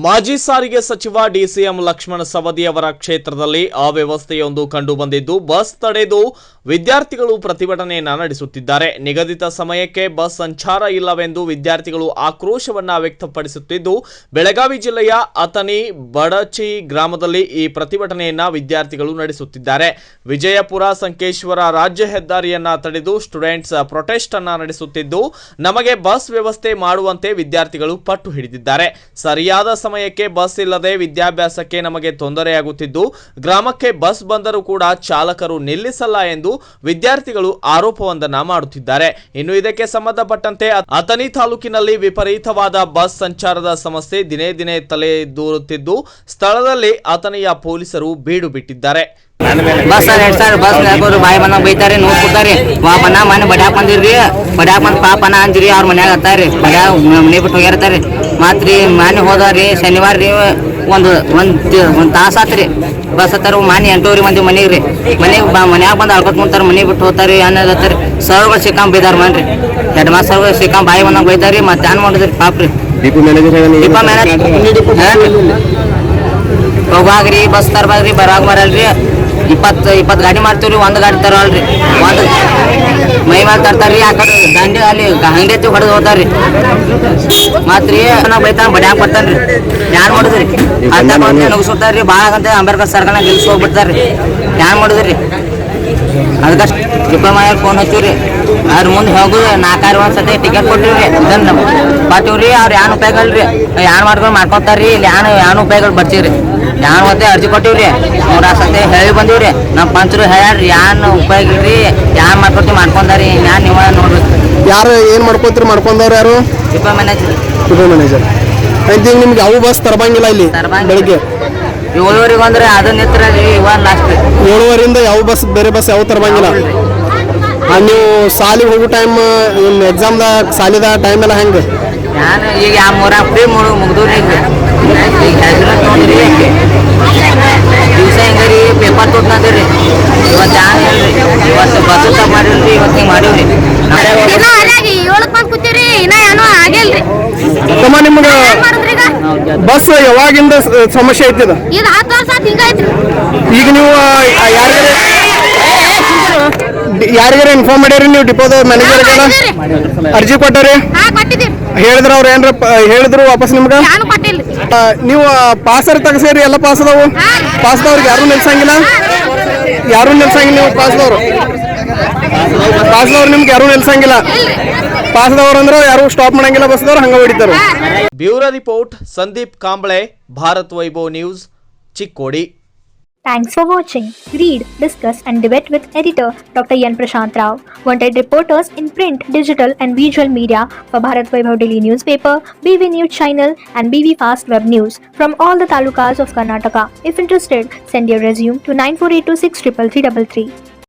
ಮಾಜಿ ಸಾರಿಗೆ ಸಚಿವ ಡಿಸಿಎಂ ಲಕ್ಷ್ಮಣ ಸವದಿ ಅವರ ಕ್ಷೇತ್ರದಲ್ಲಿ ಅವ್ಯವಸ್ಥೆಯೊಂದು ಕಂಡುಬಂದಿದ್ದು ಬಸ್ ತಡೆದು ವಿದ್ಯಾರ್ಥಿಗಳು ಪ್ರತಿಭಟನೆಯನ್ನ ನಡೆಸುತ್ತಿದ್ದಾರೆ. ನಿಗದಿತ ಸಮಯಕ್ಕೆ ಬಸ್ ಸಂಚಾರ ಇಲ್ಲವೆಂದು ವಿದ್ಯಾರ್ಥಿಗಳು ಆಕ್ರೋಶವನ್ನ ವ್ಯಕ್ತಪಡಿಸುತ್ತಿದ್ದು, ಬೆಳಗಾವಿ ಜಿಲ್ಲೆಯ ಅಥಣಿ ಬಡಚಿ ಗ್ರಾಮದಲ್ಲಿ ಈ ಪ್ರತಿಭಟನೆಯನ್ನ ವಿದ್ಯಾರ್ಥಿಗಳು ನಡೆಸುತ್ತಿದ್ದಾರೆ. ವಿಜಯಪುರ ಸಂಕೇಶ್ವರ ರಾಜ್ಯ ಹೆದ್ದಾರಿಯನ್ನ ತಡೆದು ಸ್ಟೂಡೆಂಟ್ಸ್ ಪ್ರೊಟೆಸ್ಟ್ ಅನ್ನ ನಡೆಸುತ್ತಿದ್ದು, ನಮಗೆ ಬಸ್ ವ್ಯವಸ್ಥೆ ಮಾಡುವಂತೆ ವಿದ್ಯಾರ್ಥಿಗಳು ಪಟ್ಟು ಹಿಡಿದಿದ್ದಾರೆ. ಸರಿಯಾದ ಸಮಯಕ್ಕೆ ಬಸ್ ಇಲ್ಲದೆ ವಿದ್ಯಾಭ್ಯಾಸಕ್ಕೆ ನಮಗೆ ತೊಂದರೆಯಾಗುತ್ತಿದ್ದು, ಗ್ರಾಮಕ್ಕೆ ಬಸ್ ಬಂದರೂ ಕೂಡ ಚಾಲಕರು ನಿಲ್ಲಿಸಲ್ಲ ಎಂದು ವಿದ್ಯಾರ್ಥಿಗಳು ಆರೋಪವೊಂದನ್ನು ಮಾಡುತ್ತಿದ್ದಾರೆ. ಇನ್ನು ಇದಕ್ಕೆ ಸಂಬಂಧಪಟ್ಟಂತೆ ಅಥಣಿ ತಾಲೂಕಿನಲ್ಲಿ ವಿಪರೀತವಾದ ಬಸ್ ಸಂಚಾರದ ಸಮಸ್ಯೆ ದಿನೇ ದಿನೇ ತಲೆದೂರುತ್ತಿದ್ದು, ಸ್ಥಳದಲ್ಲಿ ಅಥಣಿಯ ಪೊಲೀಸರು ಬೀಡು ಬಿಟ್ಟಿದ್ದಾರೆ. ಬಸ್ ಸರ್ ಬಸ್ ಬಾಯಿ ಬಂದಾಗ ಬೈತಾರೆ, ನೋವು ಕೊಡ್ತಾರೆ. ಮನ ಮನೆ ಬಡ್ಯಾಕ್ ಬಂದಿರ್ರಿ, ಬಡ್ಯಾಕ್ ಬಂದು ಪಾಪನ ಅಂದ್ರಿ, ಅವ್ರ ಮನ್ಯಾಗ ಹತ್ತಾರ್ರಿ, ಮನೆ ಬಿಟ್ಟು ಹೋಗ್ಯಾರತ್ತಾರ್ರಿ. ಮಾತ್ರಿ ಮನೆ ಹೋದಾರಿ ಶನಿವಾರ ರೀ ಒಂದು ತಾಸು ಆತ್ರಿ ಬಸ್ ಹತ್ತಾರ. ಮನೆ 8 ಮಂದಿ ಮನೆಗೆ ರೀ, ಮನ್ಯಾಗ ಬಂದು ಅಳ್ಕೊತ್ ಮುಂತಾರೆ, ಮನೆ ಬಿಟ್ಟು ಹೋಗ್ತಾರಿ ಅನ್ನೋದತ್ತಾರಿ. ಸರ್ಗಳು ಸಿಕ್ಕಾಂ ಬೈದಾರ ಮನ್ರಿ, ಹೆಡ್ ಮಾಸ್ಟರ್ ಸಿಕ್ಕಾಂ ಬಾಯಿ ಬಂದಾಗ ಬೈತಾರಿ. ಮತ್ತೆ ಏನ್ ಮಾಡಿದ್ರಿ ಪಾಪ್ರಿ ಡಿಪೋ ಮ್ಯಾನೇಜರ್ ಹೋಗ್ರಿ, ಬಸ್ ತರ್ಬಾಗ್ರಿ, ಬರಾಗ ಬರಲ್ರಿ. 20 ಗಾಡಿ ಮಾಡ್ತೀವ್ರಿ, 1 ಗಾಡಿ ತರಲ್ರಿ, 1 ಮೈ ಮೇಲೆ ತರ್ತಾರ್ರಿ. ಆ ಕಡೆ ದಂಡಿ ಅಲ್ಲಿ ಅಂಗಡಿ ಹೊಡೆದು ಹೋಗ್ತಾರ್ರಿ. ಮತ್ರಿ ಬೈತಾನ ಬಡ್ಯಾಕ ಬರ್ತಾನ್ರಿ. ಏನ್ ಮಾಡುದ್ರಿ ಅಂತ ನುಗ್ಸುತ್ತಾರ್ರಿ. ಭಾಳ ಅಂತ ಅಂಬೇಡ್ಕರ್ ಸರ್ಕಲ್ನ ಗೆಲ್ಸಿ ಹೋಗ್ಬಿಡ್ತಾರ್ರಿ. ಏನ್ ಮಾಡುದ್ರಿ ಅದಕ್ಕೆ ಡಿಪ್ಲೊಮಾಯಾಗ ಫೋನ್ ಹಚ್ಚಿವ್ರಿ. ಅದ್ರ ಮುಂದೆ ಹೋಗುದು 4 ಒಂದ್ಸತಿ ಟಿಕೆಟ್ ಕೊಟ್ಟಿವ್ರಿ, ಇದನ್ನ ಕೊಟ್ಟಿವ್ರಿ. ಅವ್ರು ಏನ್ ಉಪಯೋಗಲ್ರಿ, ಏನ್ ಮಾಡ್ಕೊತಾರ್ರಿ. ಇಲ್ಲಿ ಏನ್ ಉಪಯೋಗ ಬರ್ತೀವ್ರಿ. ಯಾನ್ ಮತ್ತೆ ಅರ್ಜಿ ಕೊಟ್ಟಿವ್ರಿ, 3 ಸತಿ ಹೇಳಿ ಬಂದಿವ್ರಿ. ನಮ್ಮ ಪಂಚರು ಹೇಳ್ರಿ ಏನ್ ಉಪಯೋಗ ಇಲ್ರಿ, ಯಾನ್ ಮಾಡ್ಕೊಂತಾರಿ. ಯಾನ್ ನೀವ ನೋಡ್ಬೇಕು. ಯಾರು ಏನ್ ಮಾಡ್ಕೊಂಡವ್ರು ಯಾರು? Depot manager. ನಿಮ್ಗೆ ಯಾವ ಬಸ್ ತರಬಂಗಿಲ್ಲ ಇಲ್ಲಿ ಬೆಳಿಗ್ಗೆ 7 ಅಂದ್ರೆ ಅದನ್ನ ನಿಂತ್ರಿ ಇವಾಗ ಲಾಸ್ಟ್ 7 ಯಾವ ಬಸ್ ಬೇರೆ ಬಸ್ ಯಾವ ತರಬಂಗಿಲ್ಲ. ನೀವು ಸಾಲಿಗೆ ಹೋಗೋ ಟೈಮ್ ಎಕ್ಸಾಮ್ದ ಸಾಲಿದ ಟೈಮ್ ಎಲ್ಲ ಹೆಂಗೆ? ನಾನು ಈಗ 3 ಫ್ರೀ ಮುಗ್ದೂರಿ. ಈಗ ಹೆಸರು ನೋಡ್ರಿ, ದಿವಸ ಹೆಂಗ್ರಿ ಪೇಪರ್ ತೊಟ್ನಂದಿರಿ. ಇವತ್ತು ಯಾರು ಹೇಳ್ರಿ, ಇವತ್ತು ಬಸ್ ತಪ್ಪ ಮಾಡಿಲ್ರಿ, ಇವತ್ತು ಹಿಂಗೆ ಮಾಡೀವ್ರಿ. ನಿಮ್ಗೆ ಬಸ್ ಯಾವಾಗಿಂದ ಸಮಸ್ಯೆ ಐತಿ? ಈಗ ನೀವು ಯಾರಿಗಾರ ಇನ್ಫಾರ್ಮ್ ಮಾಡ್ಯಾರಿ ನೀವು ಡಿಪೋದ ಮ್ಯಾನೇಜರ್ಗೆಲ್ಲ? ಅರ್ಜಿ ಕೊಟ್ಟಾರಿ? ಹೇಳಿದ್ರ ಅವ್ರ ಏನ್ರ ಹೇಳಿದ್ರು ವಾಪಸ್ ನಿಮ್ಗೆ? ನೀವು ಪಾಸರ್ ತಗಸೇರಿ, ಎಲ್ಲ ಪಾಸ್ ಅದಾವು. ಪಾಸ್ದವ್ರಿಗೆ ಯಾರು ನಿಲ್ಸಂಗಿಲ್ಲ ನೀವು ಪಾಸ್ದವ್ರು ನಿಮ್ಗೆ ಯಾರು ನಿಲ್ಸಂಗಿಲ್ಲ. ಪಾಸ್ದವ್ರು ಅಂದ್ರೆ ಯಾರು ಸ್ಟಾಪ್ ಮಾಡಂಗಿಲ್ಲ, ಬಸ್ದವ್ರು ಹಂಗ ಹೊಡಿತಾರೆ. Bureau report Sandeep Kamble, Bharat Vaibhav news, Chikkodi. Thanks for watching. Read, discuss and debate with editor Dr. Yan Prashant Rao. Wanted reporters in print, digital and visual media for Bharat Vaibhav Daily Newspaper, BV News Channel and BV Fast Web News from all the talukas of Karnataka. If interested, send your resume to 9482633333.